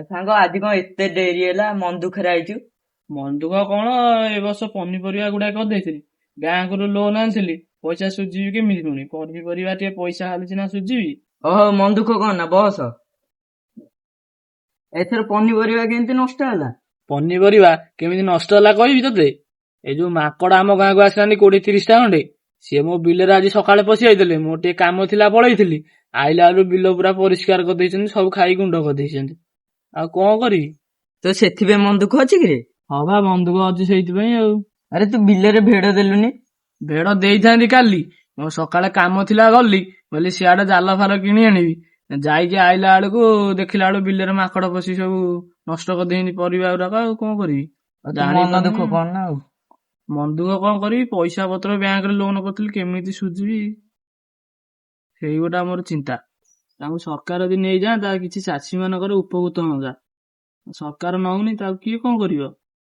ସାଙ୍ଗ ଆଜି କଣ ଏତେ ଡେରି ହେଲା ମନ ଦୁଃଖରେ ଆଇଛୁ? ମନ ଦୁଃଖ କଣ? ଏ ବର୍ଷ ପନିପରିବା ଗୁଡାକ କରିଦେଇଥିଲି। ବ୍ୟାଙ୍କରୁ ଲୋନ ଆଣିଥିଲି। ପଇସା ସୁଝିବି କେମିତି ପୁଣି? ପନିପରିବା ଟିକେ ପଇସା ହେଲେ ସିନା ସୁଝିବି। ଓହୋ, ମନ ଦୁଃଖ କଣ ନା ବସ। ଏଥର ପନିପରିବା କେମିତି ନଷ୍ଟ ହେଲା? ପନିପରିବା କେମିତି ନଷ୍ଟ ହେଲା କହିବି ତତେ? ଏଇ ଯୋଉ ମାଙ୍କଡ ଆମ ଗାଁକୁ ଆସିଲାନି 20-30ଟା ଖଣ୍ଡେ, ସିଏ ମୋ ବିଲରେ ଆଜି ସକାଳେ ପଶି ଯାଇଥିଲେ। ମୋର ଟିକେ କାମ ଥିଲା ପଳେଇଥିଲି। ଆଇଲା ବେଳୁ ବିଲ ପୁରା ପରିଷ୍କାର କରିଦେଇଛନ୍ତି, ସବୁ ଖାଇ ଗୁଣ୍ଡ କରିଦେଇଛନ୍ତି। ଆଉ କଣ କରିବି? ତ ସେଥିପାଇଁ ମନ ଦୁଃଖ ଅଛି କିରେ? ହଁ ବା, ମନ ଦୁଃଖ ଅଛି ସେଇଥିପାଇଁ ଆଉ। ଆରେ ତୁ ବିଲରେ ଭେଡ ଦେଲୁନି? ଭେଡ ଦେଇଥାନ୍ତି କାଲି, ମୋ ସକାଳେ କାମ ଥିଲା ଗଲି, ବୋଲି ସିଆଡେ ଜାଲ ଫାଲ କିଣି ଆଣିବି। ଯାଇକି ଆଇଲା ବେଳକୁ ଦେଖିଲା ବେଳୁ ବିଲରେ ମାଙ୍କଡ ପଶି ସବୁ ନଷ୍ଟ କରିଦେଇଛନ୍ତି ପରିବା ଗୁଡାକ। ଆଉ କଣ କରିବି? ଆଉ ତୁ ମନ ଜାଣିପାରୁନି। ଦୁଃଖ କଣ ନା ଆଉ। ମନ ଦୁଃଖ କଣ କରିବି? ପଇସା ପତ୍ର ବ୍ୟାଙ୍କରେ ଲୋନ କରିଥିଲି, କେମିତି ସୁଝିବି? ସେଇ ଗୋଟା ମୋର ଚିନ୍ତା। ତାଙ୍କୁ ସରକାର ଯଦି ନେଇଯାଆନ୍ତା, କିଛି ଚାଷୀ ମାନଙ୍କର ଉପକୃତ ହୁଅନ୍ତା। ସରକାର ନଉନି, ତାକୁ କିଏ କଣ କରିବ?